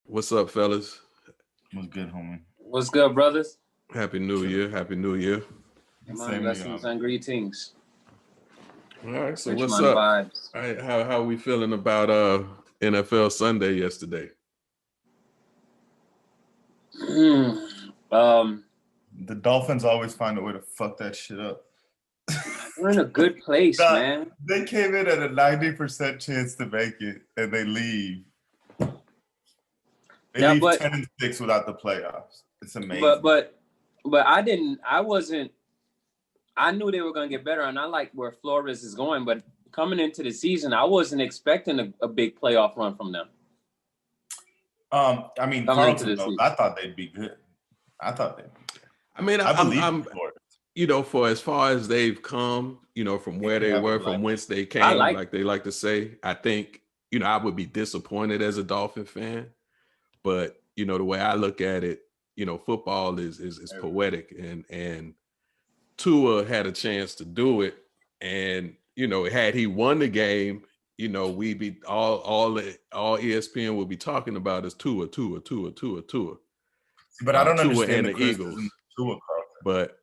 What's up, fellas? What's good, homie? What's good, brothers? Happy New Year. Happy New Year. My blessings and greetings. All right, so what's Richmond up? vibes. All right, how we feeling about NFL Sunday yesterday? The Dolphins always find a way to fuck that shit up. We're in a good place, man. They came in at a 90% chance to make it, and they leave. They leave 10-6 without the playoffs. It's amazing. But I wasn't. I knew they were gonna get better, and I like where Flores is going. But coming into the season, I wasn't expecting a big playoff run from them. I mean, Carlton, I thought they'd be good. I believe I'm for as far as they've come, from where they were, from whence they came, like they like to say, I think, I would be disappointed as a Dolphin fan. But, the way I look at it, football is poetic, and Tua had a chance to do it. And, had he won the game, we'd be all ESPN would be talking about is Tua. But I don't understand the Eagles. Tua, but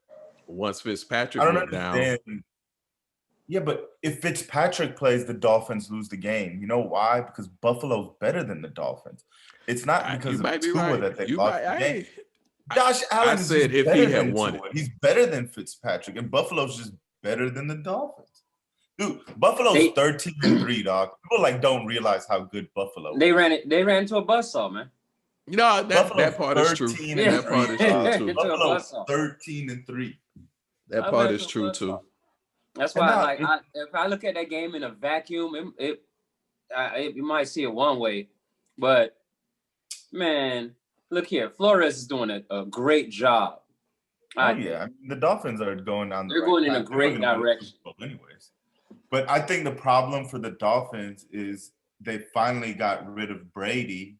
once Fitzpatrick went down. Yeah, but if Fitzpatrick plays, the Dolphins lose the game. You know why? Because Buffalo's better than the Dolphins. It's not because of Tua that they lost the game. Josh Allen said if he had won it. He's better than Fitzpatrick, and Buffalo's just better than the Dolphins. Dude, Buffalo's 13-3, dog. People don't realize how good Buffalo is. They ran into a buzzsaw, man. That part is true. That part is true too. Buffalo's 13-3. That part is true too. That's why, if I look at that game in a vacuum, you might see it one way, but man, look here, Flores is doing a great job. The Dolphins are going down. They're going in a great direction, anyways. But I think the problem for the Dolphins is they finally got rid of Brady.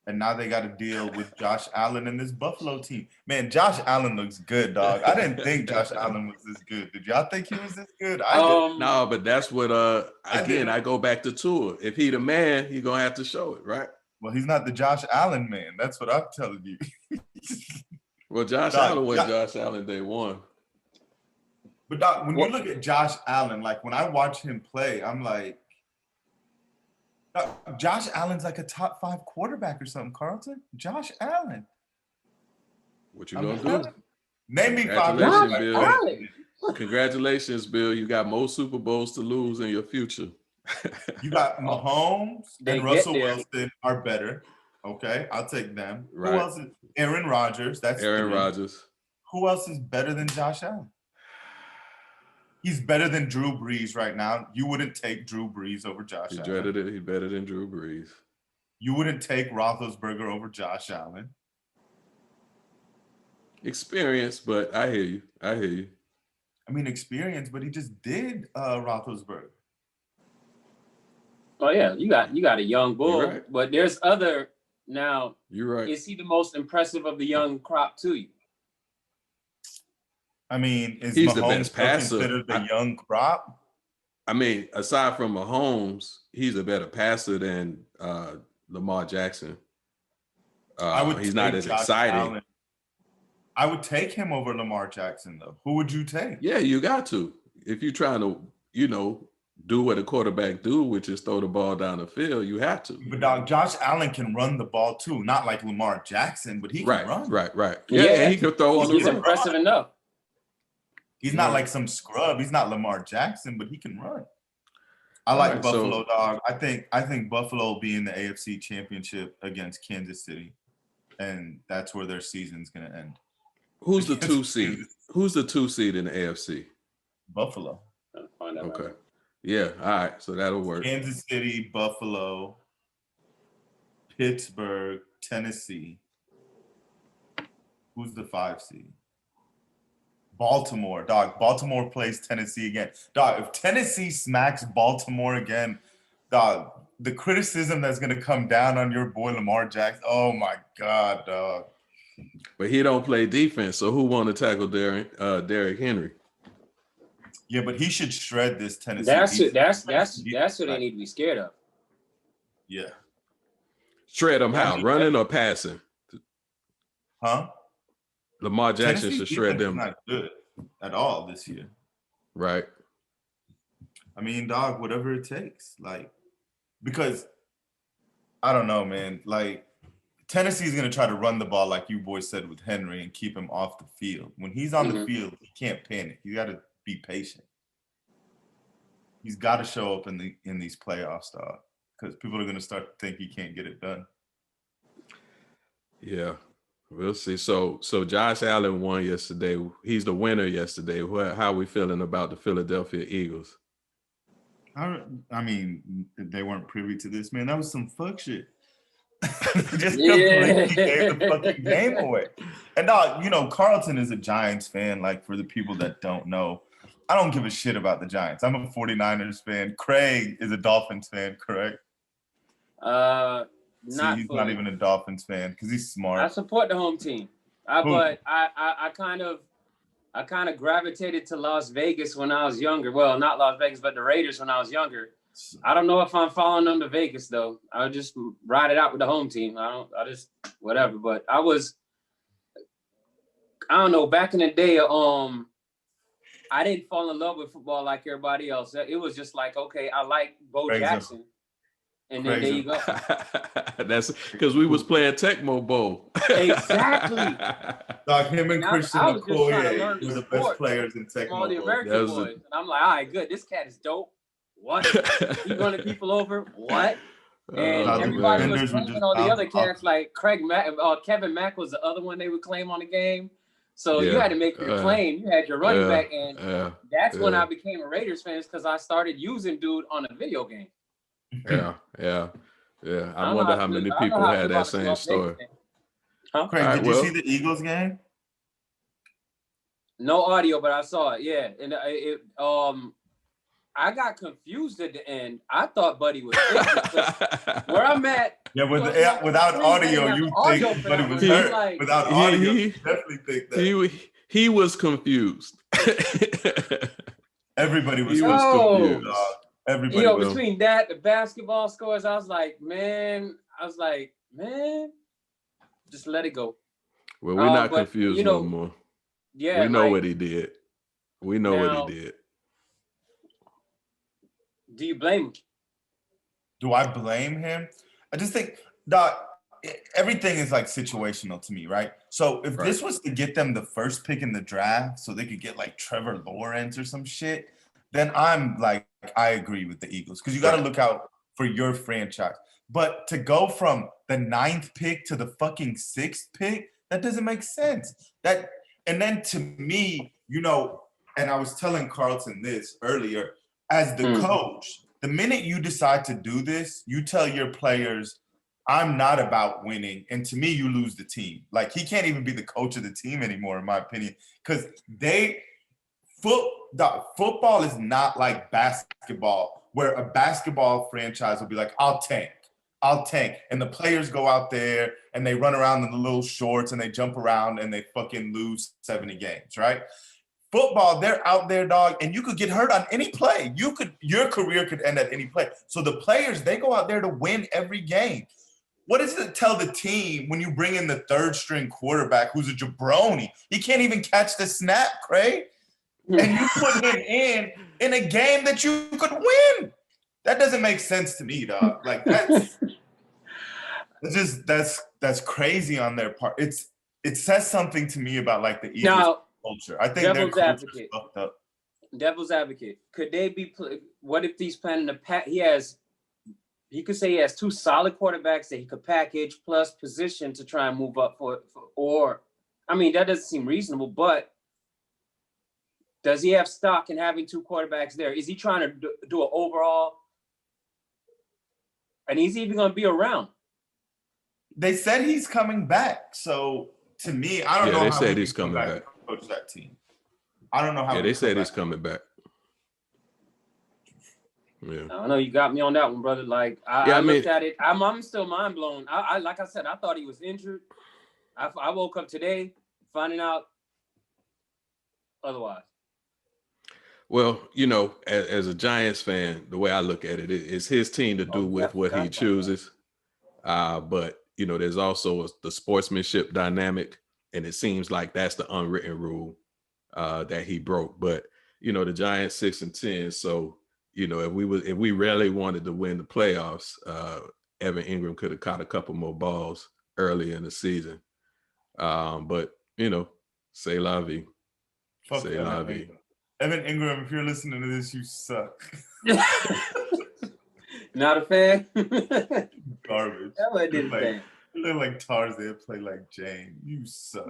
And now they got to deal with Josh Allen and this Buffalo team. Man, Josh Allen looks good, dog. I didn't think Josh Allen was this good. Did y'all think he was this good? No, but that's what, I go back to Tua. If he the man, he going to have to show it, right? Well, he's not the Josh Allen man. That's what I'm telling you. Well, Josh Allen was Josh Allen day one. But, dog, when you look at Josh Allen, when I watch him play, I'm like, Josh Allen's like a top 5 quarterback or something, Carlton. Josh Allen. What you gonna do? Name me 5 Bill. Congratulations, Bill. You got more Super Bowls to lose in your future. You got Mahomes and Russell Wilson are better. Okay, I'll take them. Right. Who else is Aaron Rodgers? That's Aaron Rodgers. Who else is better than Josh Allen? He's better than Drew Brees right now. You wouldn't take Drew Brees over Josh Allen. Dreaded it. He's better than Drew Brees. You wouldn't take Roethlisberger over Josh Allen. Experience, but I hear you. I mean, experience, but he just did Roethlisberger. Oh yeah, you got a young bull, right. But there's other now. You're right. Is he the most impressive of the young crop to you? I mean, he's Mahomes the best passer. Considered the young crop? I mean, aside from Mahomes, he's a better passer than Lamar Jackson. He's not as exciting. Allen. I would take him over Lamar Jackson, though. Who would you take? Yeah, you got to. If you're trying to, do what a quarterback do, which is throw the ball down the field, you have to. But, dog, Josh Allen can run the ball, too. Not like Lamar Jackson, but he can run. Right. Yeah, he can throw on the run. He's impressive enough. He's not like some scrub. He's not Lamar Jackson, but he can run. I like Buffalo, dog. I think Buffalo will be in the AFC Championship against Kansas City, and that's where their season's going to end. Who's the 2 seed? Who's the 2 seed in the AFC? Buffalo. Okay. Yeah, all right. So that'll work. Kansas City, Buffalo, Pittsburgh, Tennessee. Who's the 5 seed? Baltimore, dog. Baltimore plays Tennessee again. Dog, if Tennessee smacks Baltimore again, dog, the criticism that's going to come down on your boy Lamar Jackson, oh, my God, dog. But he don't play defense, so who want to tackle Derrick Henry? Yeah, but he should shred this Tennessee. That's what they need to be scared of. Yeah. Shred them how? Running or passing? Huh? Lamar Jackson should shred them. Not good at all this year. Right. I mean, dog, whatever it takes. Like, because I don't know, man. Like, Tennessee's going to try to run the ball, like you boys said, with Henry and keep him off the field. When he's on the field, he can't panic. You got to be patient. He's got to show up in these playoffs, dog, because people are going to start to think he can't get it done. Yeah, we'll see. So Josh Allen won yesterday. He's the winner yesterday. How are we feeling about the Philadelphia Eagles? I mean, they weren't privy to this, man. That was some fuck shit. Just completely gave the fucking game away. And dog, you know, Carlton is a Giants fan. Like, for the people that don't know, I don't give a shit about the Giants. I'm a 49ers fan. Craig is a Dolphins fan, correct? He's not even a Dolphins fan because he's smart. I support the home team, but I kind of gravitated to Las Vegas when I was younger. Well, not Las Vegas, but the Raiders when I was younger. I don't know if I'm following them to Vegas though. I'll just ride it out with the home team. I just whatever. But I don't know. Back in the day, I didn't fall in love with football like everybody else. It was just like, okay, I like Bo Jackson. And then there you go. That's because we was playing Tecmo Bowl. Exactly. Like him and Christian McCoy were the best players in Tecmo Bowl. All the American boys. And I'm like, all right, good. This cat is dope. What? He running people over? What? And everybody was claiming on the other cats, like Kevin Mack was the other one they would claim on the game. So you had to make your claim. You had your running back, and that's when I became a Raiders fan because I started using dude on a video game. Yeah. I wonder how many people had that same story. Huh? Craig, did you see the Eagles game? No audio, but I saw it. Yeah, and I got confused at the end. I thought Buddy was hurt. Where I'm at. Yeah, without audio, you think Buddy was hurt. Like, without audio, you definitely think that. He was confused. Everybody was confused. Everybody between that, the basketball scores, I was like, man, just let it go. Well, we're not confused no more. Yeah, we know what he did. We know what he did. Do you blame him? Do I blame him? I just think, Doc, everything is like situational to me, right? So if this was to get them the first pick in the draft so they could get like Trevor Lawrence or some shit, then I'm like, I agree with the Eagles because you got to look out for your franchise. But to go from the 9th pick to the fucking 6th pick, that doesn't make sense. And then to me, you know, and I was telling Carlton this earlier, as the coach, the minute you decide to do this, you tell your players, I'm not about winning. And to me, you lose the team. Like, he can't even be the coach of the team anymore, in my opinion, because football is not like basketball, where a basketball franchise will be like, I'll tank. And the players go out there and they run around in the little shorts and they jump around and they fucking lose 70 games, right? Football, they're out there, dog, and you could get hurt on any play. Your career could end at any play. So the players, they go out there to win every game. What does it tell the team when you bring in the 3rd-string quarterback who's a jabroni? He can't even catch the snap, Craig. And you put him in a game that you could win. That doesn't make sense to me, dog. Like, that's crazy on their part. It says something to me about like the Eagles culture. I think their culture is fucked up. Devil's advocate. Could they be? What if he's planning to pack? He could say he has 2 solid quarterbacks that he could package plus position to try and move up for. Or, I mean, that doesn't seem reasonable. But does he have stock in having 2 quarterbacks there? Is he trying to do an overall? And he's even going to be around. They said he's coming back. So to me, I don't know. They said he's coming back. Coach that team. I don't know how. Yeah, they said he's coming back. Yeah. I don't know. You got me on that one, brother. Like I looked at it. I'm still mind blown. I like I said, I thought he was injured. I woke up today finding out otherwise. Well, you know, as a Giants fan, the way I look at it is his team to do with what he chooses. But there's also the sportsmanship dynamic, and it seems like that's the unwritten rule that he broke. But the Giants 6-10, so if we really wanted to win the playoffs, Evan Ingram could have caught a couple more balls early in the season. But say la vie. Fuck say la vie. Evan Ingram, if you're listening to this, you suck. Not a fan. Garbage. You look like Tarzan, play like Jane. You suck.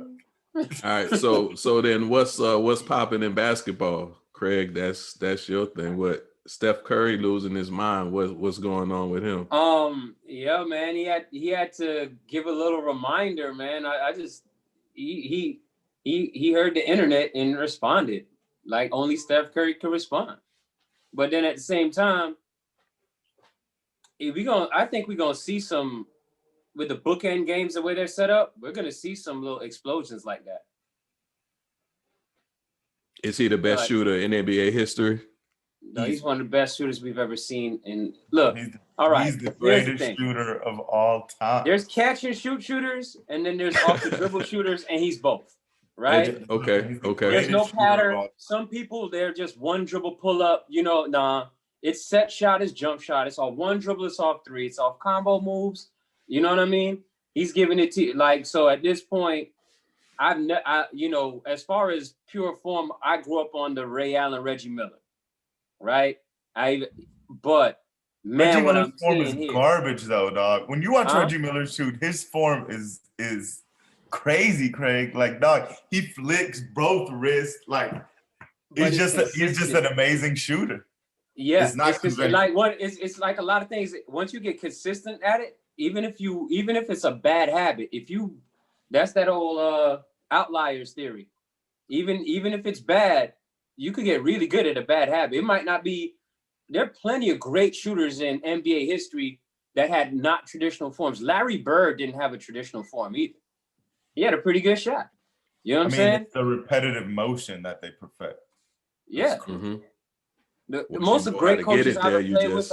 All right, so then what's popping in basketball, Craig? That's your thing. What, Steph Curry losing his mind? What's going on with him? Yeah, man, he had to give a little reminder, man. I just he heard the internet and responded like only Steph Curry could respond. But then at the same time, I think we're gonna see some, with the bookend games the way they're set up, we're gonna see some little explosions like that. Is he the best shooter in NBA history? No, he's one of the best shooters we've ever seen. And look, all right, he's the greatest shooter of all time. There's catch and shoot shooters, and then there's off the dribble shooters, and he's both. Right? Okay. There's no pattern. Some people, they're just one dribble pull up. Nah. It's set shot, it's jump shot. It's all one dribble, it's off three. It's off combo moves. You know what I mean? He's giving it to so at this point, as far as pure form, I grew up on the Ray Allen, Reggie Miller, right? But man, what I'm form is garbage though, dog. When you watch Reggie Miller shoot, his form is crazy, Craig. Like, dog, he flicks both wrists. Like, he's just an amazing shooter. Yeah, it's like a lot of things. Once you get consistent at it, even if it's a bad habit, that's that old outliers theory. Even if it's bad, you could get really good at a bad habit. It might not be. There are plenty of great shooters in NBA history that had not traditional forms. Larry Bird didn't have a traditional form either. He had a pretty good shot. You know what I'm saying? It's the repetitive motion that they perfect. Yeah. The most great coaches I've ever played with.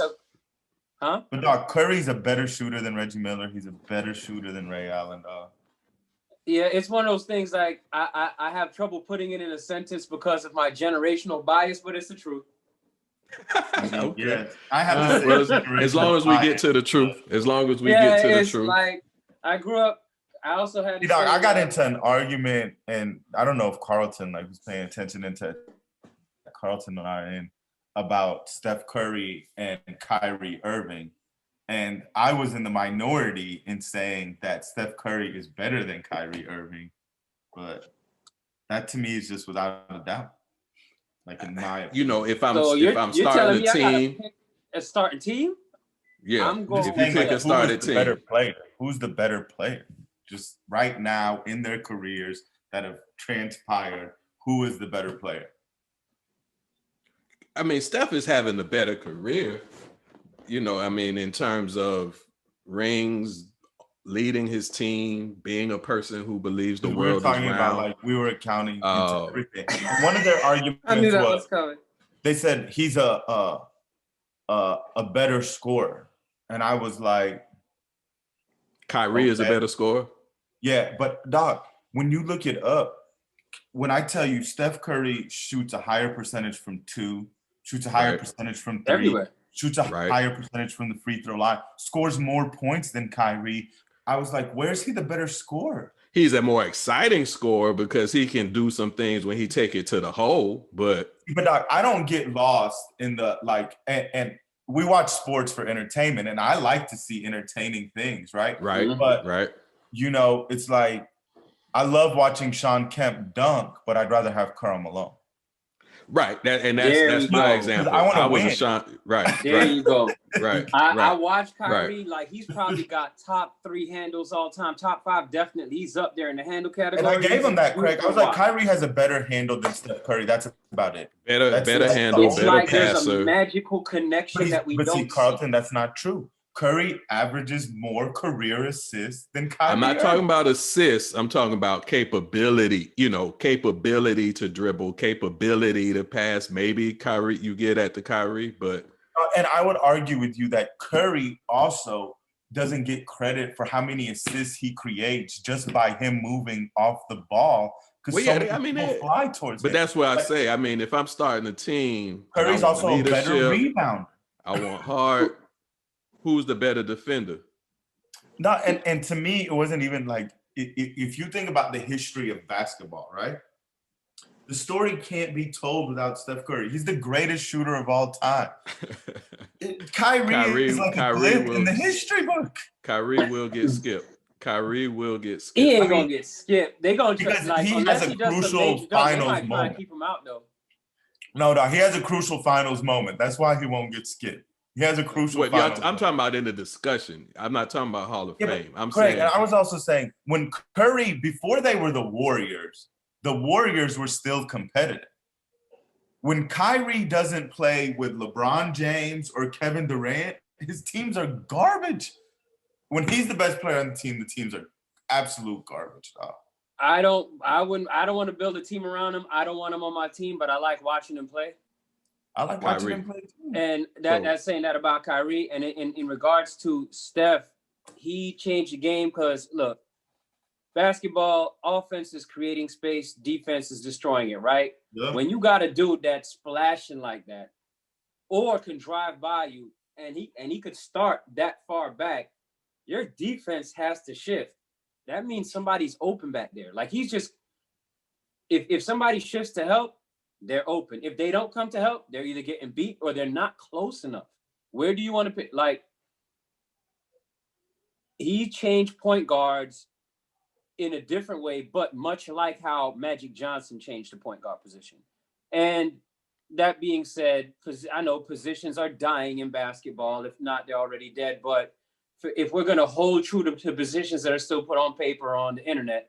But dog, Curry's a better shooter than Reggie Miller. He's a better shooter than Ray Allen, dog. Yeah, it's one of those things like I have trouble putting it in a sentence because of my generational bias, but it's the truth. Okay. Yes. I have as long as we get to the truth. As long as we get to the truth. Like I grew up. I also had. Dog, I got into an argument, and I don't know if Carlton was paying attention into Carlton and I in about Steph Curry and Kyrie Irving. And I was in the minority in saying that Steph Curry is better than Kyrie Irving. But that to me is just without a doubt. Like in my opinion. If I'm starting a team. A starting team? Yeah. I'm going if you pick a starting team. Better player? Who's the better player? Just right now in their careers that have transpired, who is the better player? I mean, Steph is having the better career, in terms of rings, leading his team, being a person who believes the world is round. About, we were accounting into everything. One of their arguments was coming. They said he's a better scorer. And I was like, Kyrie is a better scorer? Yeah, but dog, when you look it up, when I tell you Steph Curry shoots a higher percentage from two, shoots a higher percentage from three, everywhere. Shoots a higher percentage from the free throw line, scores more points than Kyrie. I was like, where's he the better scorer? He's a more exciting scorer because he can do some things when he take it to the hole. But Doc, I don't get lost in the and we watch sports for entertainment, and I like to see entertaining things, right? Right. But right. It's like I love watching Sean Kemp dunk, but I'd rather have Karl Malone. Right, that's my example. I was a Sean. Right, there you go. Right, I watched Kyrie like he's probably got top 3 handles all time, top 5 definitely. He's up there in the handle category. And I gave him that, Craig. I was like, Kyrie has a better handle than Steph Curry. That's about it. Better handle, it's better like passer. There's a magical connection that we don't see. Carlton, that's not true. Curry averages more career assists than Kyrie. I'm not talking about assists. I'm talking about capability, capability to dribble, capability to pass. Maybe you get at the Kyrie, but. And I would argue with you that Curry also doesn't get credit for how many assists he creates just by him moving off the ball. Because people fly towards him. But that's what I say. I mean, if I'm starting a team, Curry's also a better rebounder. I want hard. Who's the better defender? No, and to me, it wasn't even like, if you think about the history of basketball, right? The story can't be told without Steph Curry. He's the greatest shooter of all time. Kyrie is like a blip in the history book. Kyrie will get skipped. Kyrie will get skipped. He ain't gonna get skipped. They gonna because like, he has a crucial finals moment. Keep him out though. No, he has a crucial finals moment. That's why he won't get skipped. He has a crucial finals I'm talking about in the discussion. I'm not talking about Hall of Fame. I'm saying. And I was also saying when Curry, before they were the Warriors were still competitive. When Kyrie doesn't play with LeBron James or Kevin Durant, his teams are garbage. When he's the best player on the teams are absolute garbage, dog. I don't want to build a team around him. I don't want him on my team, but I like watching him play. I like watching him play too. And that's saying that about Kyrie. And in regards to Steph, he changed the game because, look, basketball, offense is creating space, defense is destroying it, right? Yeah. When you got a dude that's splashing like that or can drive by you and he could start that far back, your defense has to shift. That means somebody's open back there. Like he's just, if somebody shifts to help, they're open. If they don't come to help, they're either getting beat or they're not close enough. Where do you want to pick? Like, he changed point guards in a different way, but much like how Magic Johnson changed the point guard position. And that being said, I know positions are dying in basketball. If not, they're already dead. But if we're going to hold true to positions that are still put on paper on the internet,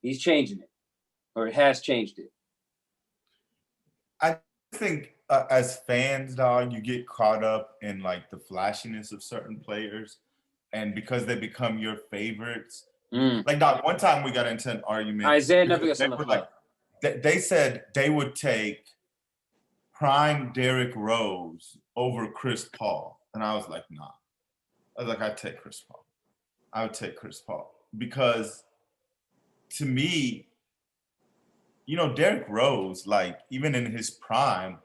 he's changing it, or it has changed it. I think as fans, dog, you get caught up in like the flashiness of certain players, and because they become your favorites. Like, dog, one time we got into an argument. Isaiah never gets on the floor. They said they would take prime Derrick Rose over Chris Paul, and I was like, nah. I was like, I'd take Chris Paul. I would take Chris Paul because, to me, you know, Derrick Rose, like, even in his prime,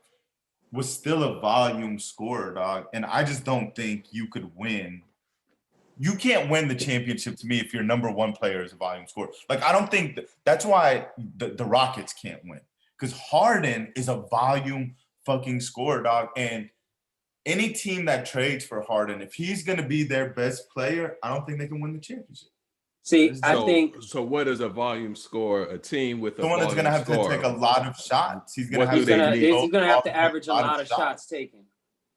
was still a volume scorer, dog. And I just don't think you could win. You can't win the championship, to me, if your number one player is a volume scorer. Like, I don't think that's why the Rockets can't win. Because Harden is a volume fucking scorer, dog. And any team that trades for Harden, if he's going to be their best player, I don't think they can win the championship. I think. So what is a volume score? A team with a volume that's going to have to take a lot of shots. He's going to have to average a lot of shots taken.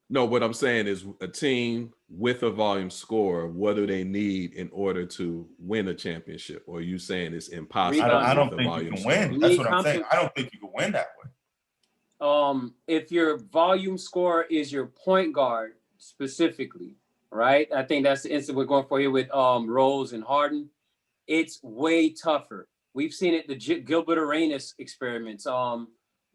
No, what I'm saying is a team with a volume score, what do they need in order to win a championship? Or are you saying it's impossible? I don't think you can win. That's what I'm saying. I don't think you can win that way. If your volume score is your point guard specifically, right? I think that's the instant we're going for here with Rose and Harden. It's way tougher. We've seen it, the Gilbert Arenas experiments. Now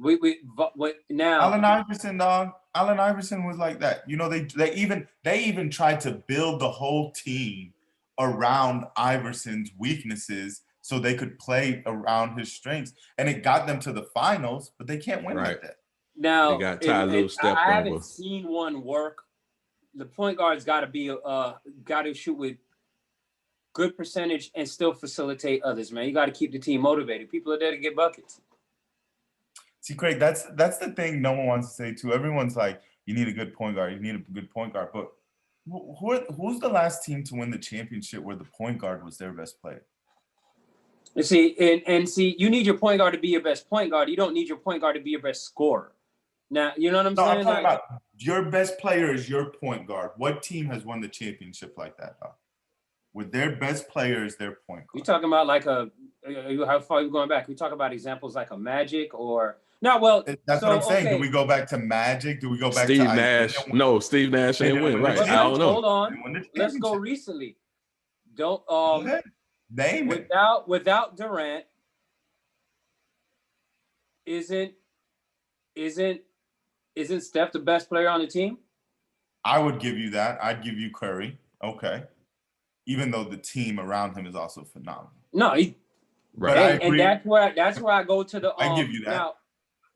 Allen Iverson, dog. Allen Iverson was like that. You know, they even tried to build the whole team around Iverson's weaknesses so they could play around his strengths, and it got them to the finals. But they can't win like that. Now they got I haven't seen one work. The point guard's got to shoot with good percentage and still facilitate others. Man, you got to keep the team motivated. People are there to get buckets. See, Craig, that's the thing no one wants to say too. Everyone's like, you need a good point guard. You need a good point guard. But who's the last team to win the championship where the point guard was their best player? You see, and you need your point guard to be your best point guard. You don't need your point guard to be your best scorer. Now, you know what I'm saying? I'm talking about your best player is your point guard. What team has won the championship like that, though? With their best player is their point guard. You talking about like how far are you going back? We talk about examples like a Magic or no? Well, that's what I'm saying. Do we go back to Magic? Do we go back Steve to Nash? No, Steve Nash ain't win. Right? I don't know. Hold on. Let's go recently. Don't name it. Without Durant, isn't Steph the best player on the team? I would give you that. I'd give you Curry. Okay. even though the team around him is also phenomenal. No, right. And that's where I go to the. I give you that.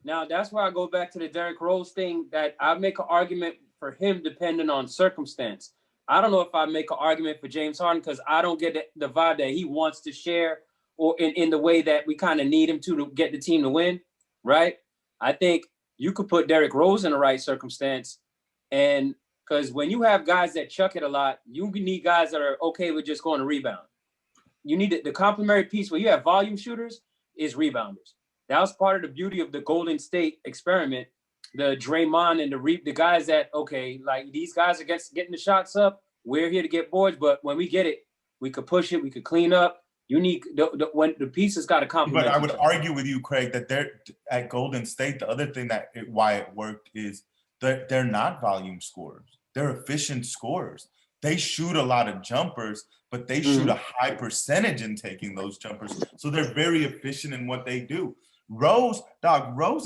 Now that's where I go back to the Derrick Rose thing. That I make an argument for him depending on circumstance. I don't know if I make an argument for James Harden because I don't get the vibe that he wants to share or in the way that we kind of need him to get the team to win, right? I think you could put Derrick Rose in the right circumstance, and because when you have guys that chuck it a lot, you need guys that are okay with just going to rebound. You need the complementary piece where you have volume shooters is rebounders. That was part of the beauty of the Golden State experiment. The Draymond and the guys that, okay, like these guys are getting the shots up. We're here to get boards, but when we get it, we could push it, we could clean up. You need when the pieces got to complement. But I would argue with you, Craig, that they're at Golden State. The other thing why it worked is they're not volume scorers. They're efficient scorers. They shoot a lot of jumpers, but they shoot a high percentage in taking those jumpers. So they're very efficient in what they do. Rose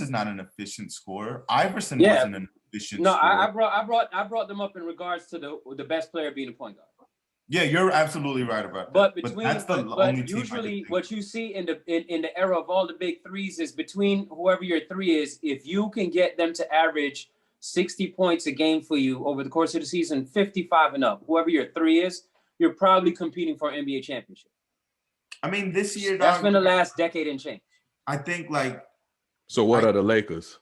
is not an efficient scorer. Iverson wasn't an efficient scorer. I brought them up in regards to the best player being a point guard. Yeah, you're absolutely right about that. But usually what you see in the era of all the big threes is between whoever your three is, if you can get them to average 60 points a game for you over the course of the season, 55 and up, whoever your three is, you're probably competing for an NBA championship. I mean, this year, that's been the last decade and change. I think So what are the Lakers?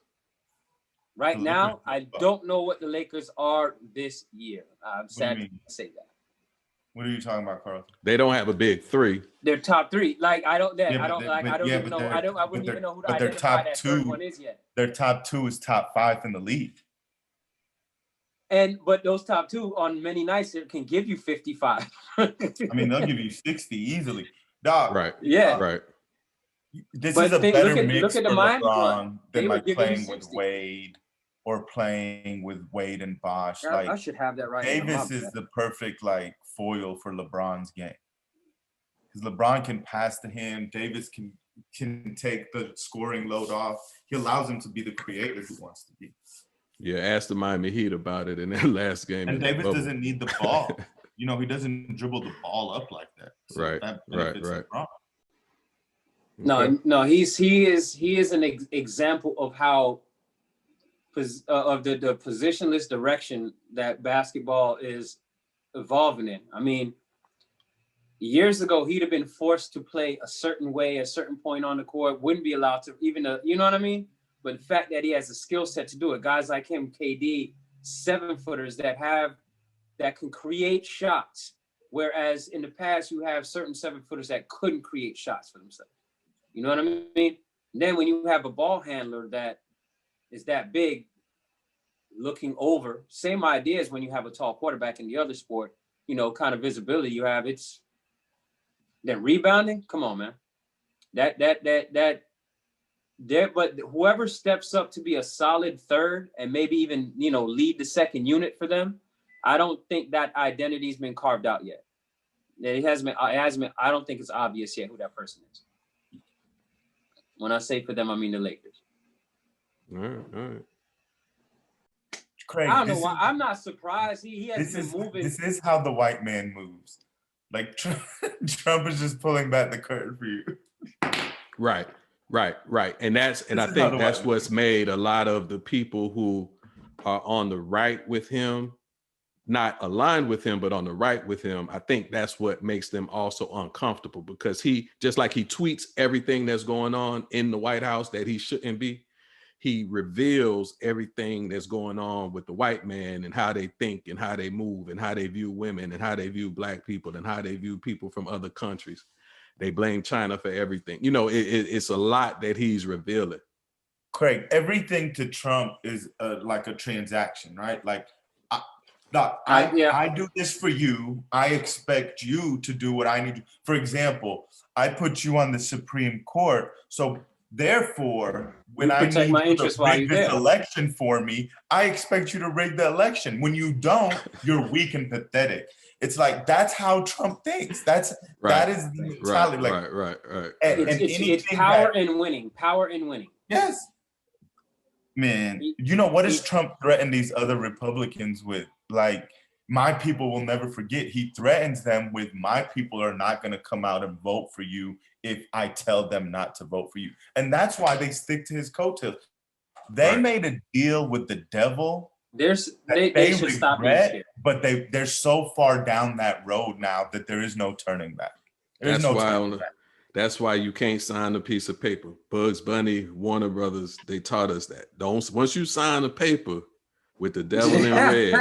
Right now, I don't know what the Lakers are this year. I'm sad to say that. What are you talking about, Carl? They don't have a big three. They're top three. Like I wouldn't even know who to identify that third one is yet. Their top two is top five in the league. But those top two on many nights can give you 55. I mean, they'll give you 60 easily. Dog. Right. Yeah. Right. This is a better mix for LeBron than like playing with Wade or playing with Wade and Bosh. Like I should have that right. Davis is the perfect like foil for LeBron's game. Because LeBron can pass to him. Davis can take the scoring load off. He allows him to be the creator he wants to be. Yeah, ask the Miami Heat about it in that last game. And Davis doesn't need the ball. He doesn't dribble the ball up like that. So right. LeBron. No, he is an example of how of the positionless direction that basketball is evolving in. I mean, years ago he'd have been forced to play a certain way, a certain point on the court, wouldn't be allowed to even you know what I mean? But the fact that he has a skill set to do it, guys like him, KD, 7-footers that can create shots, whereas in the past you have certain 7-footers that couldn't create shots for themselves. You know what I mean? And then when you have a ball handler that is that big, looking over, same idea as when you have a tall quarterback in the other sport, kind of visibility you have. It's then rebounding. Come on, man. But whoever steps up to be a solid third and maybe even, lead the second unit for them, I don't think that identity's been carved out yet. It hasn't been, I don't think it's obvious yet who that person is. When I say for them, I mean the Lakers. All right. Craig, I don't know why. I'm not surprised. He has been moving. This is how the white man moves. Like Trump is just pulling back the curtain for you. Right. And I think that's what's made a lot of the people who are on the right with him, not aligned with him, but on the right with him. I think that's what makes them also uncomfortable, because he, just like he tweets everything that's going on in the White House that he shouldn't be, he reveals everything that's going on with the white man and how they think and how they move and how they view women and how they view Black people and how they view people from other countries. They blame China for everything. It's a lot that he's revealing. Craig, everything to Trump is like a transaction, right? Like, I do this for you. I expect you to do what I need. For example, I put you on the Supreme Court, so therefore, when I need you to rig this election for me, I expect you to rig the election. When you don't, you're weak and pathetic. It's like, that's how Trump thinks. That is the mentality. Right. It's power and winning. Power and winning. Yes. Man, what does Trump threaten these other Republicans with? Like, my people will never forget. He threatens them with, my people are not going to come out and vote for you if I tell them not to vote for you. And that's why they stick to his coattails. They made a deal with the devil. They should stop being scared. But they're so far down that road now that there is no turning back. That's why you can't sign a piece of paper. Bugs Bunny, Warner Brothers, they taught us that. Once you sign a paper with the devil in red,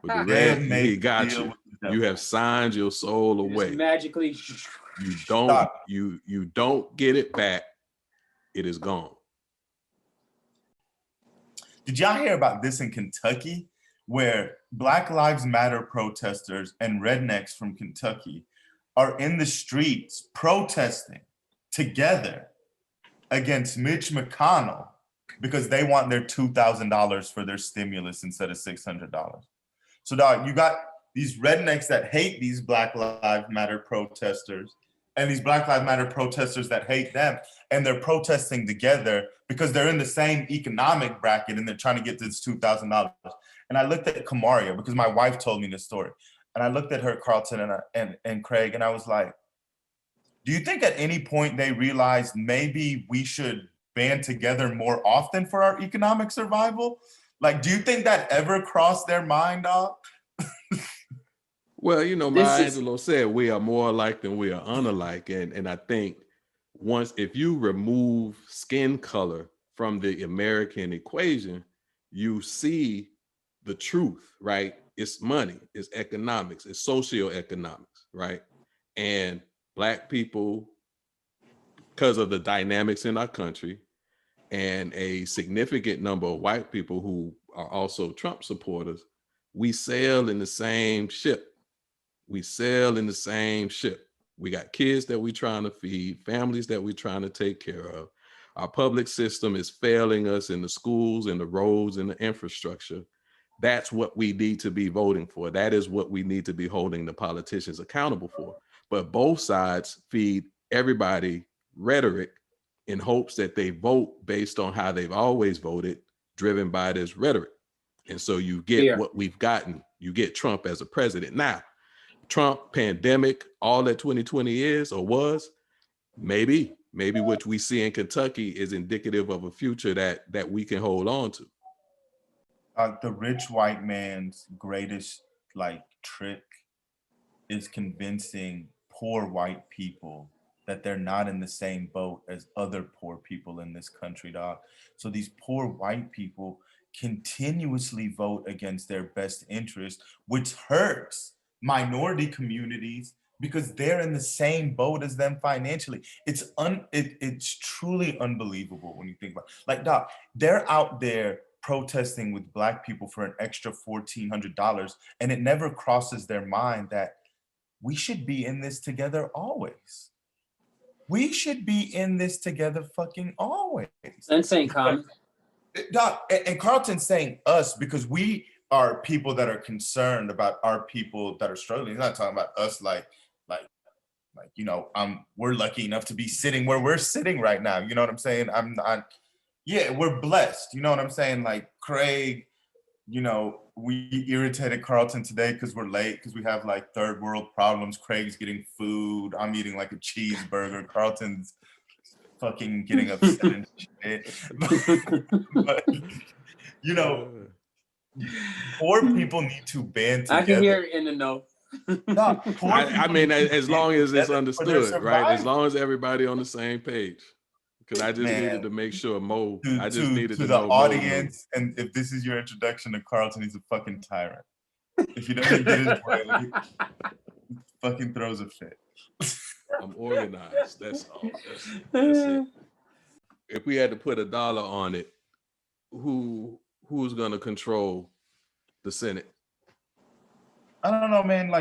with the red, he got you. You have signed your soul away. Just magically, you don't get it back. It is gone. Did y'all hear about this in Kentucky, where Black Lives Matter protesters and rednecks from Kentucky are in the streets protesting together against Mitch McConnell because they want their $2,000 for their stimulus instead of $600. So dog, you got these rednecks that hate these Black Lives Matter protesters and these Black Lives Matter protesters that hate them, and they're protesting together because they're in the same economic bracket and they're trying to get this $2,000. And I looked at Kamaria because my wife told me this story. And I looked at her, Carlton and Craig, and I was like, do you think at any point they realized maybe we should band together more often for our economic survival? Like, do you think that ever crossed their mind, dog? Well, Maya Angelou said we are more alike than we are unalike. And I think if you remove skin color from the American equation, you see the truth, right? It's money, it's economics, it's socioeconomics, right? And Black people, because of the dynamics in our country, and a significant number of white people who are also Trump supporters, we sail in the same ship. We sail in the same ship. We got kids that we're trying to feed, families that we're trying to take care of. Our public system is failing us in the schools and the roads and the infrastructure. That's what we need to be voting for. That is what we need to be holding the politicians accountable for. But both sides feed everybody rhetoric in hopes that they vote based on how they've always voted, driven by this rhetoric. And so you get what we've gotten. You get Trump as a president. Now, Trump, pandemic, all that 2020 is or was, maybe what we see in Kentucky is indicative of a future that we can hold on to. The rich white man's greatest trick is convincing poor white people that they're not in the same boat as other poor people in this country, dog. So these poor white people continuously vote against their best interest, which hurts minority communities because they're in the same boat as them financially. It's truly unbelievable when you think about it. Like, doc, they're out there protesting with Black people for an extra $1,400, and it never crosses their mind that we should be in this together always. We should be in this together fucking always. Insane comment. Doc, and Carlton's saying us because we are people that are concerned about our people that are struggling. He's not talking about us we're lucky enough to be sitting where we're sitting right now. You know what I'm saying? We're blessed. You know what I'm saying? Like Craig, we irritated Carlton today because we're late because we have third world problems. Craig's getting food. I'm eating a cheeseburger. Carlton's fucking getting upset and shit. but poor people need to band together. I can hear it in the know. No, I mean, as long as it's understood, right? As long as everybody on the same page. Because I just needed to make sure Mo. I just needed to know the audience, and if this is your introduction to Carlton, he's a fucking tyrant. If he doesn't get his way, he fucking throws a fit. I'm organized. That's all. That's it. If we had to put $1 on it, who's gonna control the Senate? I don't know, man.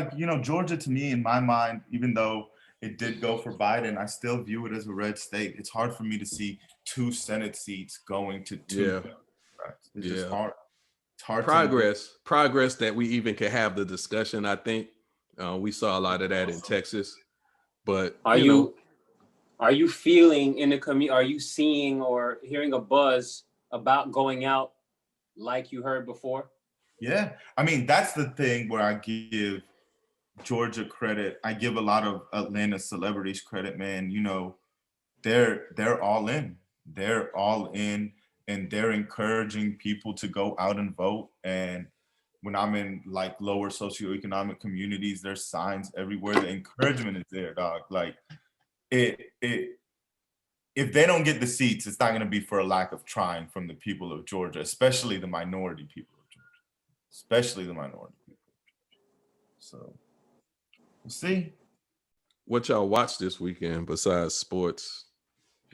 Georgia, to me, in my mind, even though it did go for Biden, I still view it as a red state. It's hard for me to see 2 Senate seats going to 2 Democrats. It's just hard. It's hard. Progress that we even can have the discussion. I think we saw a lot of that in Texas. But are you feeling in the community? Are you seeing or hearing a buzz about going out like you heard before? Yeah. I mean, that's the thing where I give Georgia credit. I give a lot of Atlanta celebrities credit, man. You know, they're all in. They're all in, and they're encouraging people to go out and vote. And when I'm in like lower socioeconomic communities, there's signs everywhere. The encouragement is there, dog. Like it if they don't get the seats, it's not going to be for a lack of trying from the people of Georgia, especially the minority people of Georgia, especially the minority people of Georgia. So we'll see. What y'all watch this weekend besides sports?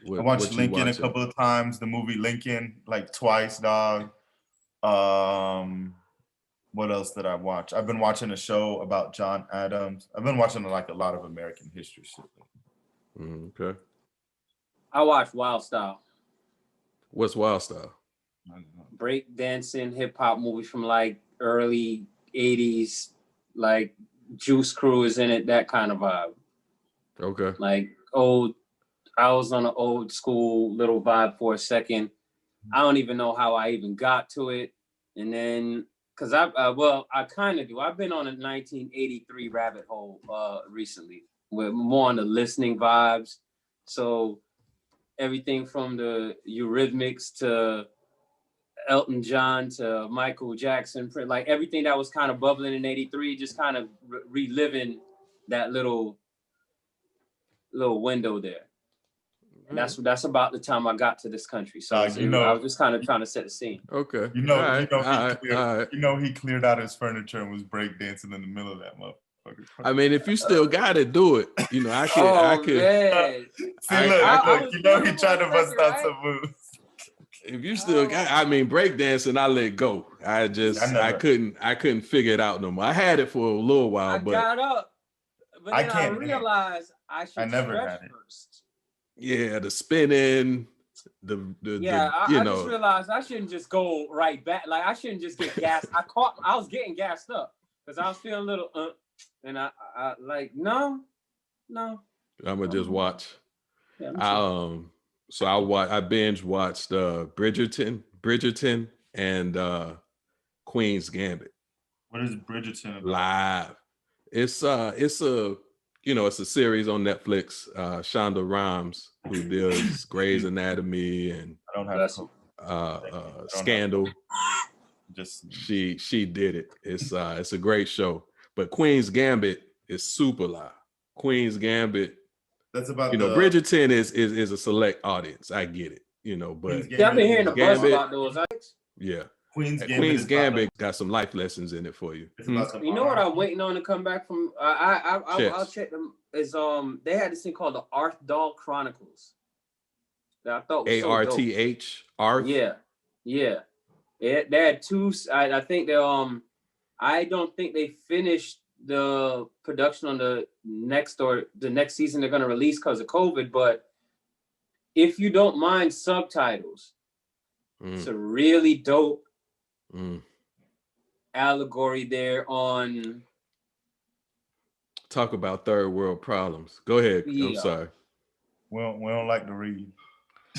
I watched Lincoln a couple of times. The movie Lincoln, like twice, dog. What else did I watch? I've been watching a show about John Adams. I've been watching like a lot of American history shit. Okay. I watched Wild Style. What's Wild Style? Break dancing, hip hop movie from like early 80s, like Juice Crew is in it, that kind of vibe. Okay. Like I was on an old school little vibe for a second. I don't even know how I even got to it. And then, cause I kind of do. I've been on a 1983 rabbit hole recently with more on the listening vibes. So everything from the Eurythmics to Elton John to Michael Jackson, like everything that was kind of bubbling in 83, just kind of reliving that little window there. And that's about the time I got to this country. So I was just kind of trying to set the scene. Okay. He cleared out his furniture and was breakdancing in the middle of that motherfucker. I mean, if you still got it, do it. You know, I could. Man. See, look, he tried to bust out some moves. If you still got, I mean, breakdancing, I let go. I couldn't figure it out no more. I had it for a little while, but I got up, but then I realized I should stretch first. Yeah, the spinning, I just realized I shouldn't just go right back. Like I shouldn't just get gassed. I was getting gassed up because I was feeling a little, and I like no. I'm gonna just watch. Yeah, so I binge watched Bridgerton, and Queen's Gambit. What is Bridgerton about? Live. It's a it's a series on Netflix. Shonda Rhimes, who does Grey's Anatomy and Scandal. She did it. It's a great show. But Queen's Gambit is super live. Queen's Gambit. That's about Bridgerton is a select audience. I get it. But I've been hearing the buzz about those. Yeah. Queen's Gambit got some life lessons in it for you. You know what I'm waiting on to come back from? I'll check them. Is they had this thing called the Arthdal Chronicles that I thought was ARTH Arth. Yeah. They had two. I think they I don't think they finished the production on the next season they're going to release because of COVID. But if you don't mind subtitles, it's a really dope allegory there on. Talk about third world problems. Go ahead. Yeah. I'm sorry. We don't like to read.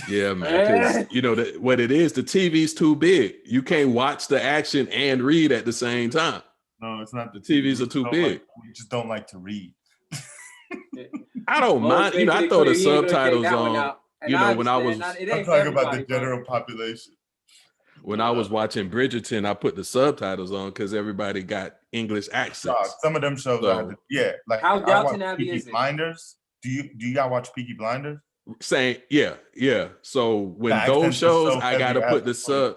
Yeah, man. Because what it is, the TV's too big. You can't watch the action and read at the same time. No, it's not. The TVs are too big. We just don't like to read. I don't mind. I throw the subtitles on. When I was I'm talking about the general population. When I was watching Bridgerton, I put the subtitles on because everybody got English accents. Some of them shows, like how Downton Abbey is it? Blinders. Do y'all watch Peaky Blinders? Same, yeah. So when those shows, I gotta put the sub.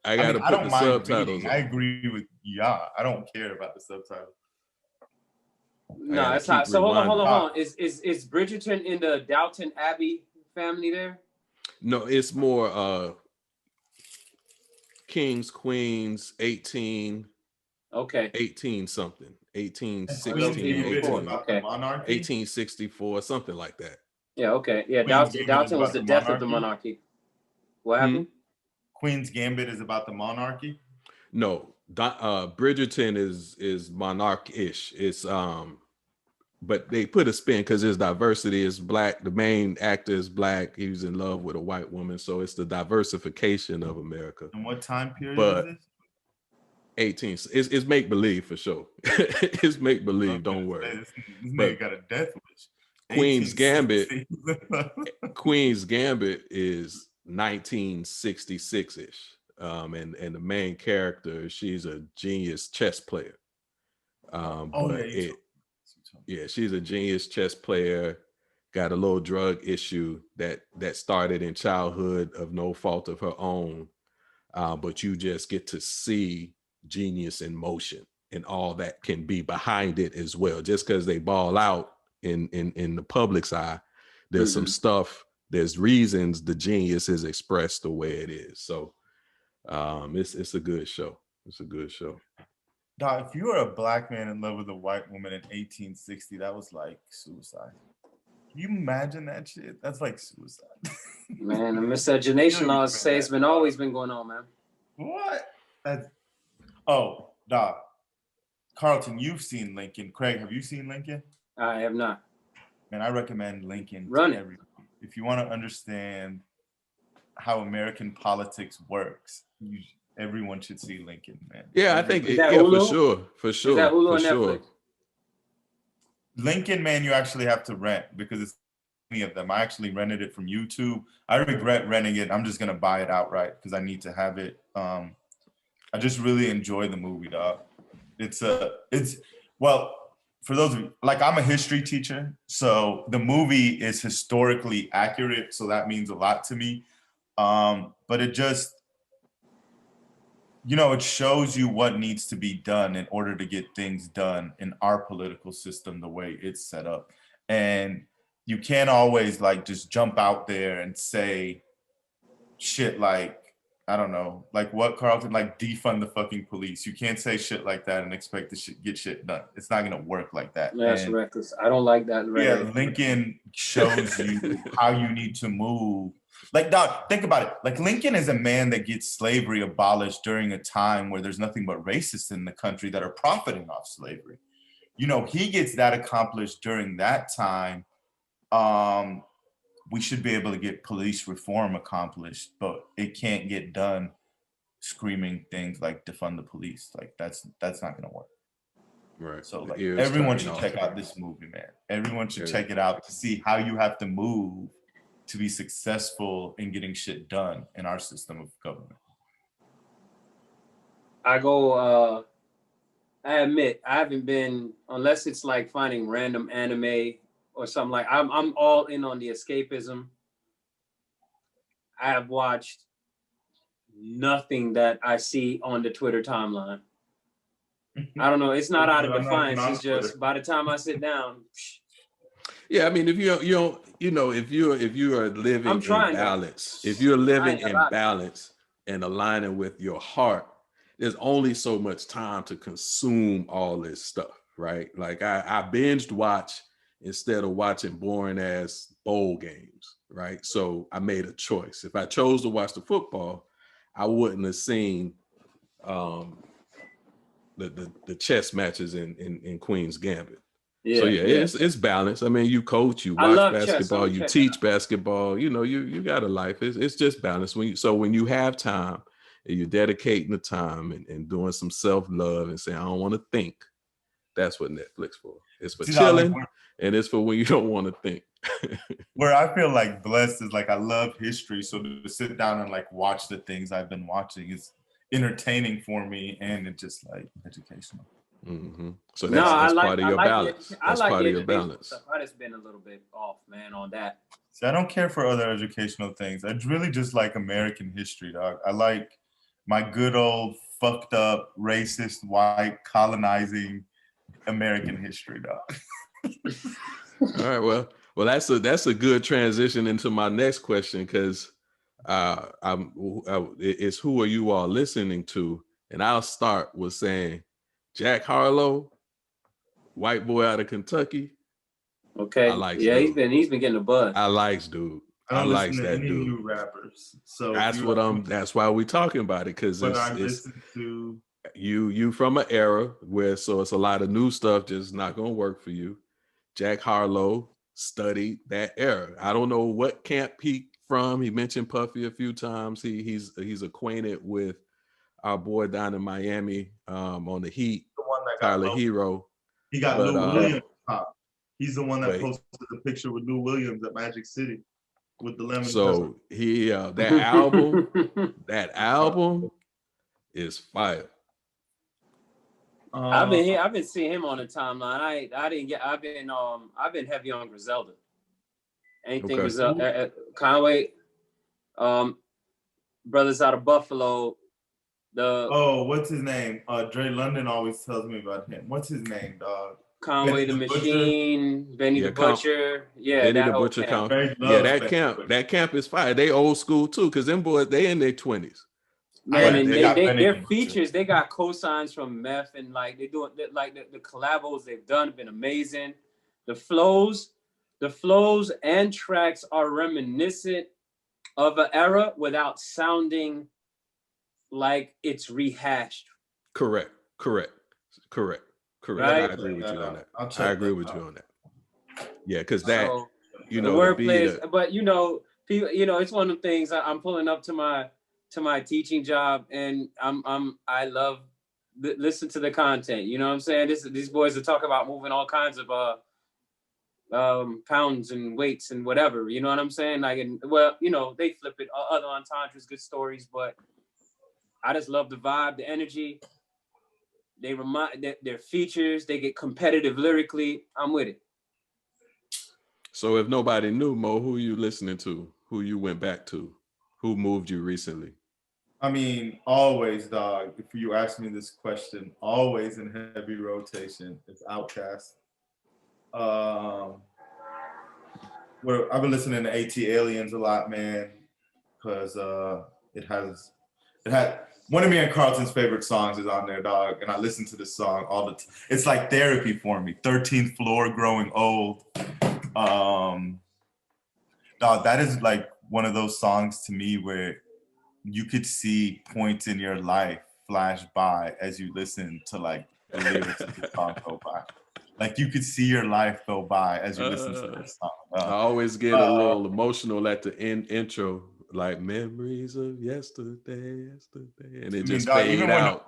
I gotta put the subtitles. I agree with y'all. I don't care about the subtitles. No, it's not. So hold on. Is Bridgerton in the Downton Abbey family there? No, it's more Kings, Queens, 18. Okay. 18 something. 1816, 1864, something like that. Yeah, okay. Yeah, Downton was the death of the monarchy. What happened? Queen's Gambit is about the monarchy? No, Bridgerton is monarch-ish. It's but they put a spin because his diversity is black. The main actor is black. He was in love with a white woman, so it's the diversification of America. And what time period is this? 18. It's make believe for sure. It's make believe. Don't worry. This nigga got a death wish. Queen's Gambit. Queen's Gambit is 1966ish, and the main character, she's a genius chess player. She's a genius chess player. Got a little drug issue that started in childhood of no fault of her own. But you just get to see genius in motion and all that can be behind it as well. Just because they ball out in the public's eye, there's some stuff, there's reasons the genius is expressed the way it is. So it's a good show. It's a good show. Dog, if you were a black man in love with a white woman in 1860, that was like suicide. Can you imagine that shit? That's like suicide. Man, the miscegenation laws say it's always been going on, man. What? Dog. Carlton, you've seen Lincoln. Craig, have you seen Lincoln? I have not. Man, I recommend Lincoln. Run it. If you want to understand how American politics works, everyone should see Lincoln, man. Yeah, I think for sure. Is that Hulu or Netflix? Lincoln, man, you actually have to rent because it's many of them. I actually rented it from YouTube. I regret renting it. I'm just gonna buy it outright because I need to have it. I just really enjoy the movie, dog. Well, for those of you, like, I'm a history teacher, so the movie is historically accurate, so that means a lot to me. But it just, it shows you what needs to be done in order to get things done in our political system, the way it's set up. And you can't always like just jump out there and say shit like, I don't know, like what, Carlton, like defund the fucking police. You can't say shit like that and expect to get shit done. It's not gonna work like that. That's reckless. I don't like that. Yeah, Lincoln shows you how you need to move. Like, dog, think about it. Like, Lincoln is a man that gets slavery abolished during a time where there's nothing but racists in the country that are profiting off slavery. He gets that accomplished during that time. We should be able to get police reform accomplished, but it can't get done screaming things like defund the police. Like, that's not gonna work. Right. So like, everyone should check out this movie, man. Everyone should check it out to see how you have to move to be successful in getting shit done in our system of government. I admit I haven't been, unless it's like finding random anime or something, like I'm all in on the escapism. I have watched nothing that I see on the Twitter timeline. I don't know. It's not out of defiance. It's just by the time I sit down. Yeah, I mean, if you are living in balance, if you're living in balance and aligning with your heart, there's only so much time to consume all this stuff, right? Like I binged watch instead of watching boring ass bowl games, right? So I made a choice. If I chose to watch the football, I wouldn't have seen the chess matches in Queen's Gambit. Yeah, so it's balanced. I mean, you coach, you watch basketball, you teach basketball. You got a life. It's just balanced. When you have time and you're dedicating the time and doing some self-love and saying, I don't want to think. That's what Netflix for. It's for chilling, and it's for when you don't want to think. Where I feel like blessed is like I love history, so to sit down and like watch the things I've been watching is entertaining for me, and it's just like educational. Mm-hmm. So that's part of your balance. That's part of your balance. I just been a little bit off, man, on that. See, I don't care for other educational things. I really just like American history, dog. I like my good old fucked up, racist, white, colonizing American history, dog. All right, well, that's a good transition into my next question, because it's who are you all listening to, and I'll start with saying Jack Harlow, white boy out of Kentucky. Okay. He's been getting a buzz. I likes dude. I likes that dude. New rappers. So that's why we talking about it, because it's you from an era where it's a lot of new stuff just not gonna work for you. Jack Harlow studied that era. I don't know what camp he from. He mentioned Puffy a few times. He's acquainted with our boy down in Miami on the Heat, the one that Tyler Hero. He got Lou Williams top. He's the one that posted the picture with Lou Williams at Magic City with the lemon. So he that album is fire. I've been seeing him on the timeline. I've been heavy on Griselda. Anything Griselda, Conway, brothers out of Buffalo. What's his name? Dre London always tells me about him. What's his name, dog? Conway the Machine, Benny the Butcher. Benny the Butcher camp. That camp is fire. They old school too, because them boys, they in their 20s. Man, and their features, they got cosigns from Meth, and like they do like the collabos they've done have been amazing. The flows and tracks are reminiscent of an era without sounding like it's rehashed. Correct. Right? I agree with you on that. I agree with you on that. Yeah, because that, the wordplay, but people, it's one of the things I'm pulling up to my teaching job, and I love listen to the content. You know what I'm saying? These boys are talking about moving all kinds of pounds and weights and whatever. You know what I'm saying? Like, they flip it, other entendres, good stories, but I just love the vibe, the energy. They remind their features. They get competitive lyrically. I'm with it. So if nobody knew, Mo, who you listening to? Who you went back to? Who moved you recently? I mean, always, dog. If you ask me this question, always in heavy rotation, it's Outkast. I've been listening to AT Aliens a lot, man, because it had one of me and Carlton's favorite songs is on there, dog, and I listen to this song all the time. It's like therapy for me. 13th Floor, Growing Old. Dog, that is like one of those songs to me where you could see points in your life flash by as you listen to like the lyrics of the song go by. Like you could see your life go by as you listen to this song. I always get a little emotional at the intro. Like memories of yesterday, and it just fade out.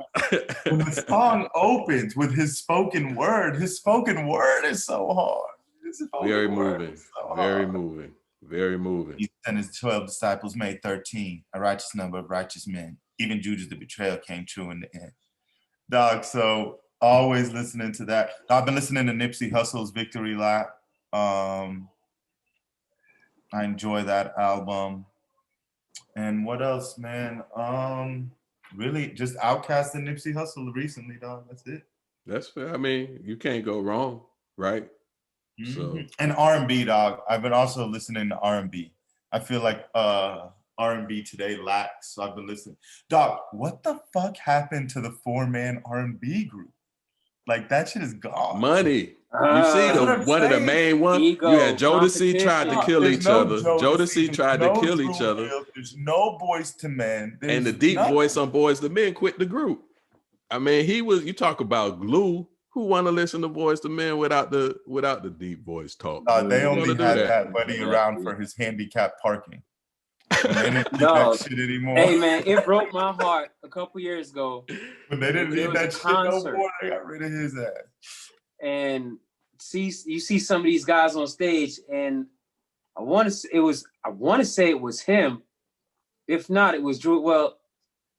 When the song opens with his spoken word is so hard. Very moving. He and his 12 disciples made 13, a righteous number of righteous men. Even Judas the betrayal came true in the end. Dog, so always listening to that. I've been listening to Nipsey Hussle's Victory Lap. I enjoy that album. And what else, man? Really just Outkast and Nipsey Hussle recently, dog. That's it. That's fair. I mean, you can't go wrong, right? Mm-hmm. So and R&B, dog. I've been also listening to R&B. I feel like R&B today lacks. So I've been listening. Dog, what the fuck happened to the 4-man R&B group? Like that shit is gone. Money. You see one of the main ones. You had Jodeci tried to kill each other. Jodeci tried to kill each other. There's no Boys to Men. And the deep voice on Boys to Men quit the group. I mean, you talk about glue. Who want to listen to Boys to Men without the deep voice talk? They only had that buddy around for his handicapped parking. They didn't need that shit anymore. Hey man, it broke my heart a couple years ago. When they didn't need that shit no more, they got rid of his ass. And you see some of these guys on stage, and I want to say it was him. If not, it was Drew. Well,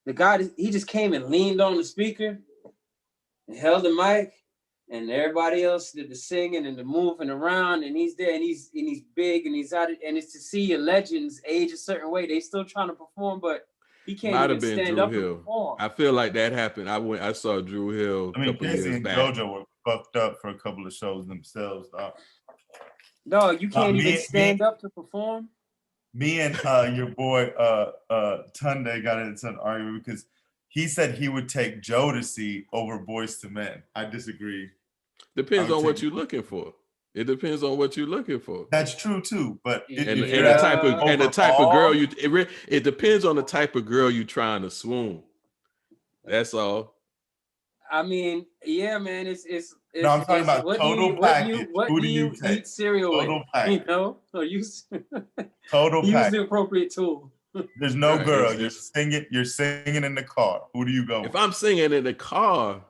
the guy, he just came and leaned on the speaker and held the mic, and everybody else did the singing and the moving around, and he's there, and he's big, and he's out, and it's to see your legends age a certain way. They still trying to perform, but he can't even stand up and perform. I feel like that happened. I saw Drew Hill a couple years back. JoJo were fucked up for a couple of shows themselves, dog. Dog, you can't even stand up to perform. Me and your boy Tunde got into an argument because he said he would take Jodeci over Boys to Men. I disagree. Depends on what you're looking for. It depends on what you're looking for. That's true too, but the type of girl it depends on the type of girl you're trying to swoon. That's all. I mean, yeah, man. It's no, I'm talking about total package. What do you eat cereal with? You know, so use total use the appropriate tool. There's no girl. You're singing in the car. Who do you go with? If I'm singing in the car,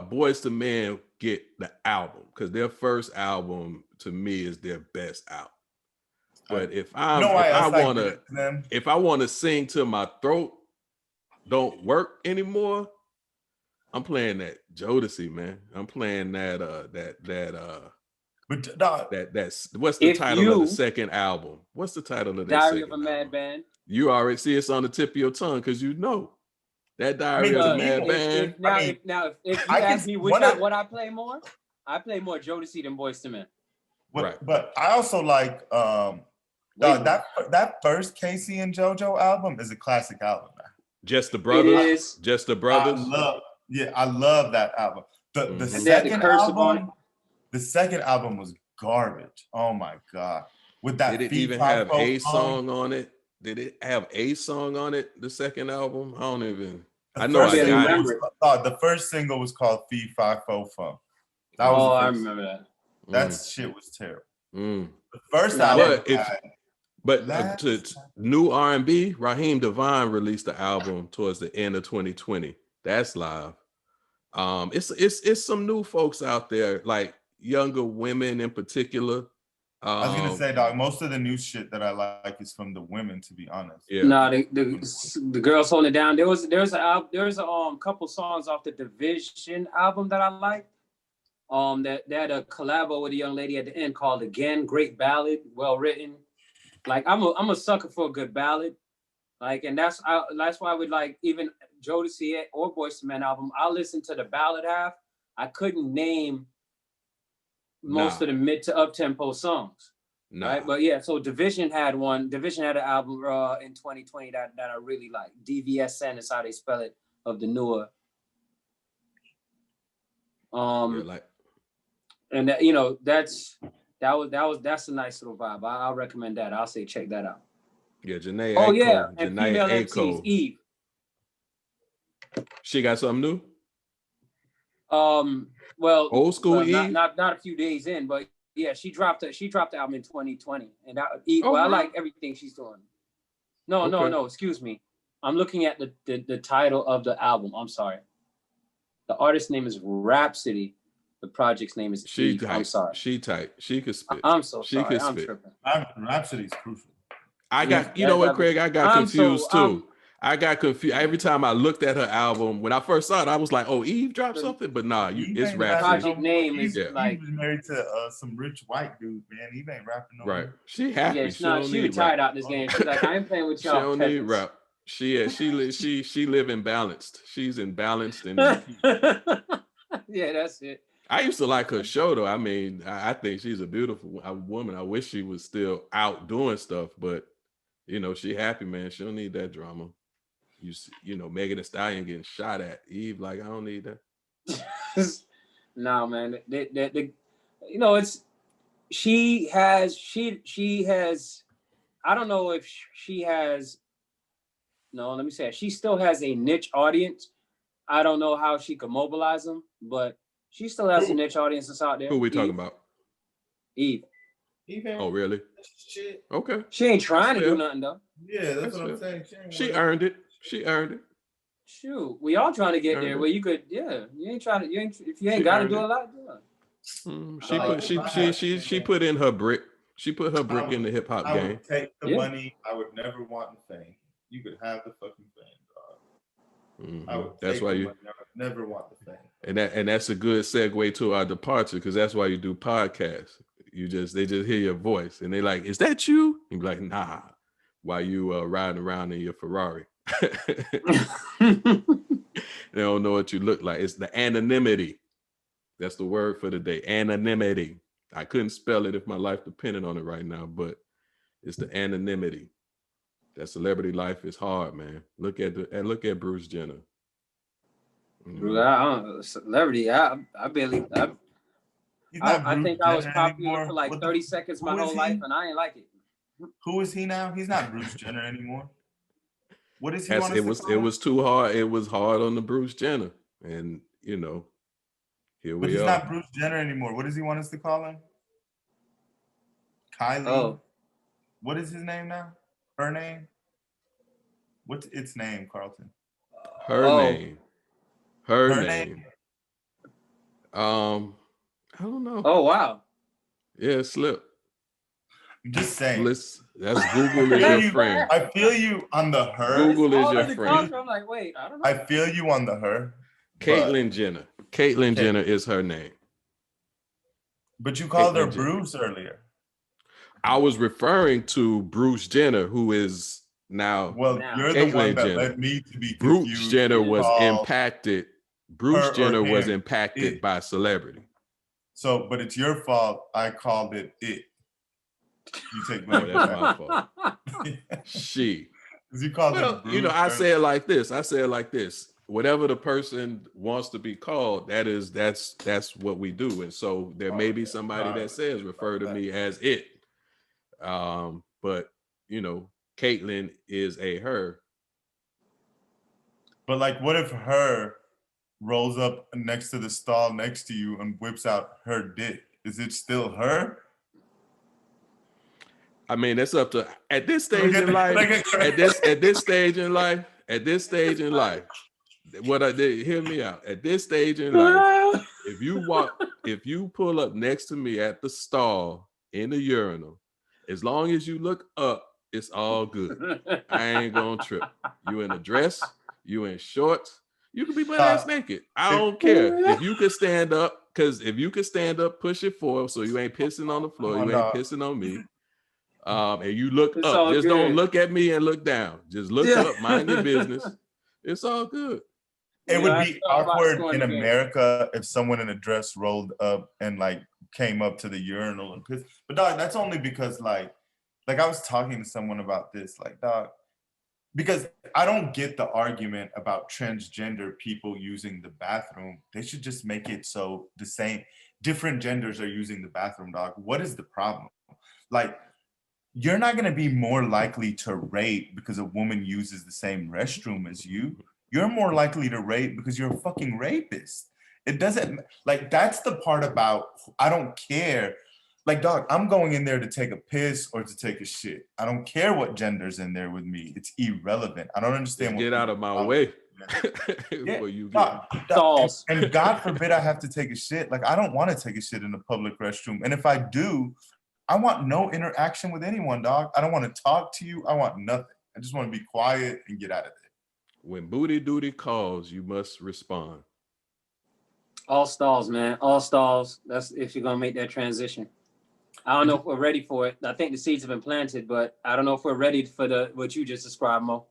Boyz II Men get the album because their first album to me is their best album. But if I want to sing till my throat don't work anymore, I'm playing that Jodeci, man. I'm playing that what's the title of the second album? What's the title of that Diary second of a Madman? You already see it's on the tip of your tongue because you know that Diary of a Madman. If you ask me what I play more, I play more Jodeci than Boyz II Men. Right. But I also like that first Casey and JoJo album is a classic album, man. Just the Brothers. Just the Brothers. I love that album. The second album was garbage. Oh my God. With that, did it even have a song on it? Did it have a song on it? The second album? I don't even. I know I got it. The first single was called Fee Fi Fo Fum. I remember that. That shit was terrible. The first album. But to new R&B, Raheem Devine released the album towards the end of 2020. That's live. It's some new folks out there, like younger women in particular. I was gonna say, dog, most of the new shit that I like is from the women, to be honest. Yeah. No, the girls holding it down. There's a couple songs off the Division album that I like. That had a collabo with a young lady at the end called Again. Great ballad, well written. Like I'm a sucker for a good ballad. Like, and that's why I would like even Jodeci or Boyz II Men album. I'll listen to the ballad half. I couldn't name most of the mid to up tempo songs. Right. But yeah, so Division had one. Division had an album in 2020 that I really like. DVSN is how they spell it, of the newer. And that, that's a nice little vibe. I'll recommend that. I'll say check that out. Yeah, Janae. And female MCs, Eve. She got something new? Well, old school Eve? Not a few days in, but yeah, she dropped the album in 2020. And Eve, I like everything she's doing. No, excuse me. I'm looking at the title of the album. I'm sorry. The artist's name is Rhapsody. The project's name is Eve. I'm sorry. She tight. She could spit. I'm so she sorry. Could I'm spit. tripping. Rhapsody's crucial. You know what, Craig? I got confused too. I got confused every time I looked at her album. When I first saw it, I was like, "Oh, Eve dropped something," but nah, it's Rhapsody. Project name is like Eve was married to some rich white dude, man. Eve ain't rapping no more. Right? She happy. Yeah, she retired out this game. She's like, I ain't playing with y'all. She don't need rap. She live imbalanced. She's imbalanced and yeah, that's it. I used to like her show though. I mean, I think she's a beautiful woman. I wish she was still out doing stuff, but she happy, man. She don't need that drama. Megan Thee Stallion getting shot at. Eve, like, I don't need that. No, man. She has. I don't know if she has. No, let me say it. She still has a niche audience. I don't know how she could mobilize them, but she still has a niche audience that's out there. Who are we talking about? Eve. Oh, really? Shit. Okay. She ain't trying to do nothing though. Yeah, that's what I'm saying. She earned it. Shoot, we all trying to get there where you could. Yeah, you ain't trying to. If you ain't got to do a lot, do it. She put in her brick. She put her brick in the hip hop game. I would take the money. I would never want the fame. You could have the fucking fame, dog. I would. That's why you money. I would never want the fame. And that's a good segue to our departure, because that's why you do podcasts. They just hear your voice and they like, is that you? You be like, nah. While you riding around in your Ferrari. They don't know what you look like. It's the anonymity. That's the word for the day. Anonymity. I couldn't spell it if my life depended on it right now, but it's the anonymity. That celebrity life is hard, man. Look at Bruce Jenner. Celebrity. I think I was popular for like 30 seconds my whole life, and I ain't like it. Who is he now? He's not Bruce Jenner anymore. What is he? It was too hard. It was hard on the Bruce Jenner, and here we are. But he's not Bruce Jenner anymore. What does he want us to call him? Kylie. Oh. What is his name now? Her name? What's its name, Carlton? Her name. Her name. I don't know. Oh, wow. Yeah, slip. I'm just saying. That's Google is your friend. I feel you on the her. Google is your friend. I'm like, wait, I don't know. I feel you on the her. Caitlyn Jenner. Caitlyn Jenner is her name. But you called her Bruce earlier. I was referring to Bruce Jenner, who is now. Well, you're the one that led me to be confused. Bruce Jenner was impacted. Bruce Jenner was impacted by celebrity. So, but it's your fault. I called it. You take blame. That's my fault. She. You called it Bruce. I say it like this. Whatever the person wants to be called, that's what we do. And so there may be somebody that says refer to me as it. But Caitlyn is a her. But like, what if her rolls up next to the stall next to you and whips out her dick? Is it still her? I mean, it's up to at this stage in life. At this stage in life. What I did, hear me out. At this stage in life, if you pull up next to me at the stall in the urinal, as long as you look up, it's all good. I ain't gonna trip. You in a dress, you in shorts, you can be butt ass naked. I don't care. If you could stand up, because if you could stand up, push it forward so you ain't pissing on the floor, you ain't pissing on me. And you look up. Just don't look at me and look down. Just look up, mind your business. It's all good. It would be awkward in America if someone in a dress rolled up and like came up to the urinal and pissed. But dog, that's only because like I was talking to someone about this, like dog, because I don't get the argument about transgender people using the bathroom. They should just make it so the same different genders are using the bathroom, dog. What is the problem? Like, you're not going to be more likely to rape because a woman uses the same restroom as you. You're more likely to rape because you're a fucking rapist. It doesn't, like, that's the part about, I don't care. Like, dog, I'm going in there to take a piss or to take a shit. I don't care what gender's in there with me. It's irrelevant. I don't understand what. Get out of my way. Yeah. You get. And God forbid I have to take a shit. Like, I don't want to take a shit in a public restroom. And if I do, I want no interaction with anyone, dog. I don't want to talk to you. I want nothing. I just want to be quiet and get out of there. When booty duty calls, you must respond. All stalls, man. All stalls. That's if you're going to make that transition. I don't know if we're ready for it. I think the seeds have been planted, but I don't know if we're ready for what you just described, Mo.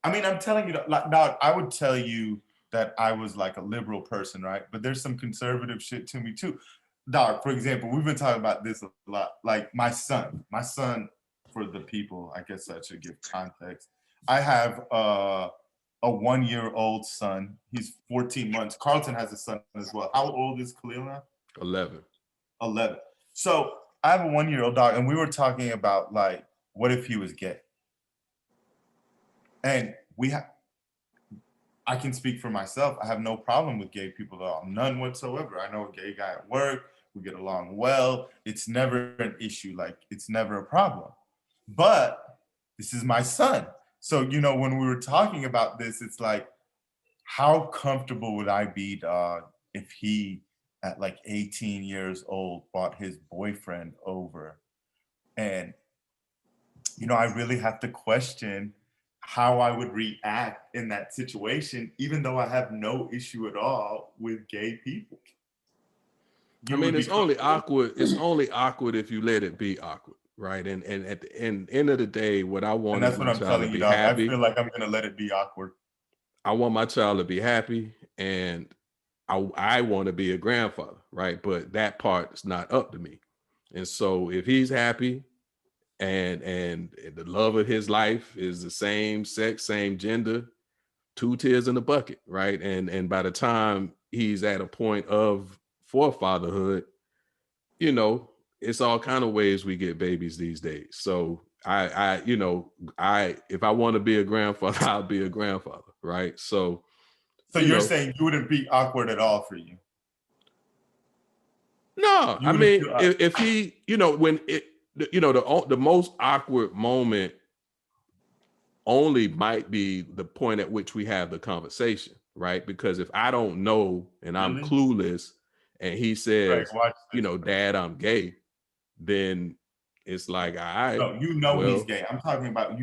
I mean, I'm telling you, like, dog, I would tell you that I was like a liberal person, right? But there's some conservative shit to me too. Dog, for example, we've been talking about this a lot. Like my son, for the people, I guess I should give context. I have a 1-year-old son. He's 14 months. Carlton has a son as well. How old is Khalil now? 11. So I have a 1-year-old dog, and we were talking about like, what if he was gay? And I can speak for myself. I have no problem with gay people at all. None whatsoever. I know a gay guy at work. We get along well. It's never an issue. Like, it's never a problem. But this is my son. So, when we were talking about this, it's like, how comfortable would I be, dog, if he, at like 18 years old, brought his boyfriend over? And, I really have to question how I would react in that situation, even though I have no issue at all with gay people. It's only awkward. It's only awkward if you let it be awkward, right? And at the end of the day, what I want is my child to be happy. I feel like I'm going to let it be awkward. I want my child to be happy, and I want to be a grandfather, right? But that part is not up to me. And so if he's happy and the love of his life is the same sex, same gender, 2 tears in the bucket, right? And by the time he's at a point for fatherhood, it's all kind of ways we get babies these days. So I if I want to be a grandfather, I'll be a grandfather, right? So you're saying you wouldn't be awkward at all for you? No, I mean, if he, the most awkward moment only might be the point at which we have the conversation, right? Because if I don't know and I'm clueless and he says, Dad, I'm gay, then it's like, all right. No, he's gay. I'm talking about,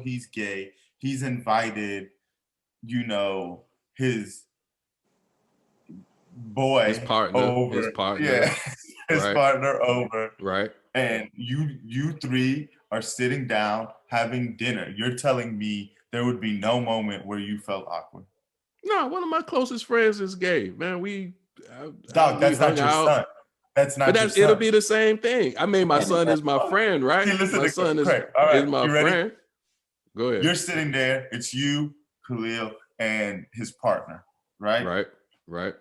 he's gay. He's invited, his boy, his partner over. His partner over. Right. And you three are sitting down having dinner. You're telling me there would be no moment where you felt awkward? No, one of my closest friends is gay. Man, that's not your son. That's not your son. It'll be the same thing. I mean, my son is my friend, right? Listen, my son is my friend. Go ahead. You're sitting there. It's you, Khalil, and his partner, right? Right.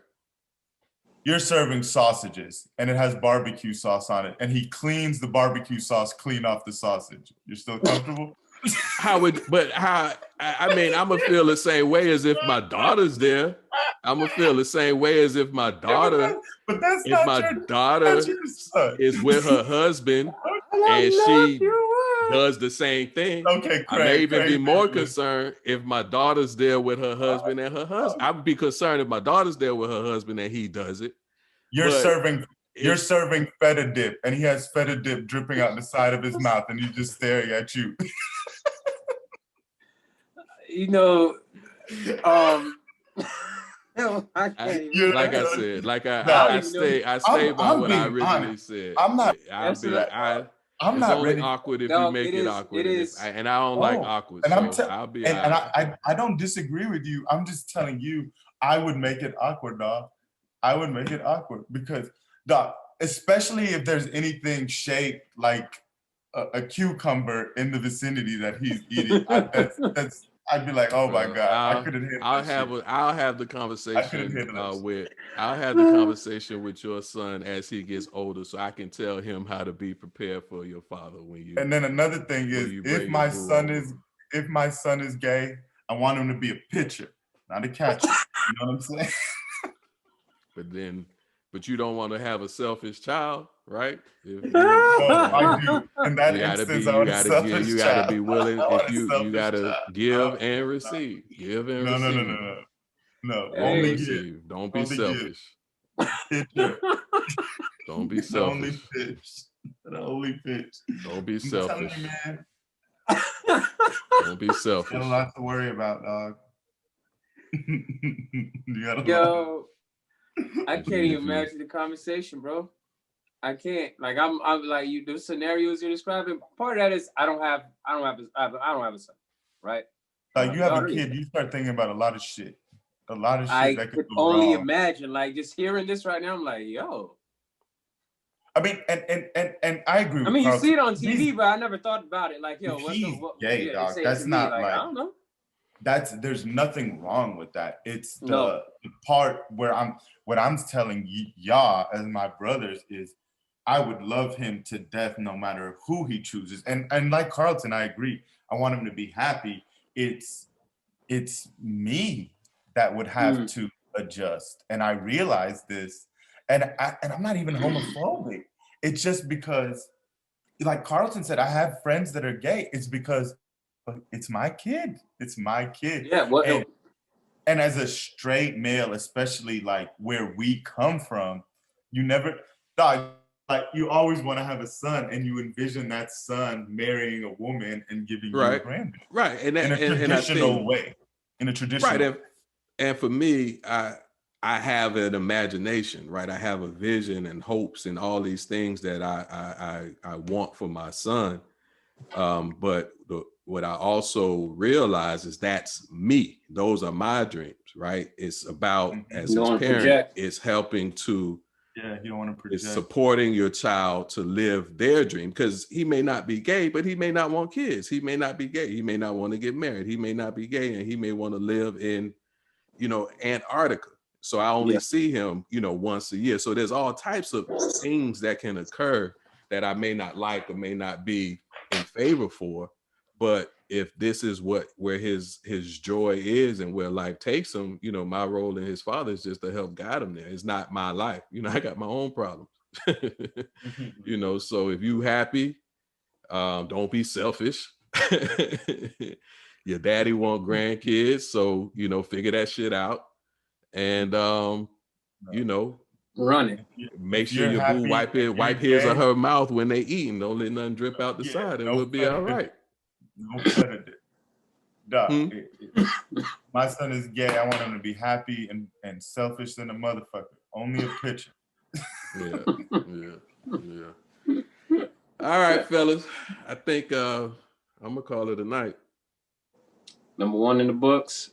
You're serving sausages, and it has barbecue sauce on it, and he cleans the barbecue sauce clean off the sausage. You're still comfortable? I mean, I'm gonna feel the same way as if my daughter's there. I'm gonna feel the same way as if my daughter, is with her husband and she does the same thing. Okay, Craig, I may even be more concerned if my daughter's there with her husband and her husband. I would be concerned if my daughter's there with her husband and he does it. You're serving feta dip, and he has feta dip dripping out the side of his mouth, and he's just staring at you. I stay by what I originally said. I'm not ready. Awkward if you make it awkward. And I don't like awkward. I don't disagree with you. I'm just telling you, I would make it awkward, dog. I would make it awkward because, dog, especially if there's anything shaped like a cucumber in the vicinity that he's eating. I'd be like, oh my God, I couldn't handle I'll have the conversation with your son as he gets older, so I can tell him how to be prepared for your father when you. And then another thing is, if my son is gay, I want him to be a pitcher, not a catcher. You know what I'm saying? But you don't want to have a selfish child, right? I do. In that instance, you gotta be willing. If you gotta give and receive. Give and receive. No. Only receive. Don't be selfish. Don't be selfish. The only pitch. Don't be selfish. I'm telling you, man. Don't be selfish. You got a lot to worry about, dog. I can't even imagine the conversation, bro. I can't. Like I'm like you. The scenarios you're describing. Part of that is I don't have a son, right? Like you have a kid, you start thinking about a lot of shit. I could only imagine. Like just hearing this right now, I'm like, yo. I mean, and I agree. I mean, you see it on TV, but I never thought about it. Like, yo, he's gay, dog. That's not like I don't know. There's nothing wrong with that. It's the part where what I'm telling y'all as my brothers is I would love him to death no matter who he chooses. And like Carlton, I agree. I want him to be happy. It's me that would have to adjust. And I realize this. And I'm not even homophobic. It's just because, like Carlton said, I have friends that are gay. It's because it's my kid. It's my kid. Yeah. And as a straight male, especially like where we come from, you never, like you always want to have a son, and you envision that son marrying a woman and giving you a grandbaby. Right. In a traditional way. In a traditional way. And for me, I have an imagination, right? I have a vision and hopes and all these things that I want for my son. But what I also realize is that's me. Those are my dreams, right? It's about, as his parent, it's helping to, you don't want to project. It's supporting your child to live their dream, because he may not be gay, but he may not want kids. He may not be gay. He may not want to get married. He may not be gay, and he may want to live in, Antarctica. So I only see him, once a year. So there's all types of things that can occur that I may not like or may not be in favor for. But if this is where his joy is and where life takes him, my role in his father is just to help guide him there. It's not my life. I got my own problems. So if you happy Don't be selfish. Your daddy want grandkids, so figure that shit out. And run it. Make sure your boo wipe his or her mouth when they eating. Don't let nothing drip out the side, and we'll be all right. No predator. Dog, my son is gay. I want him to be happy and selfish than a motherfucker. Only a picture. Yeah. All right, fellas. I think I'm gonna call it a night. Number 1 in the books.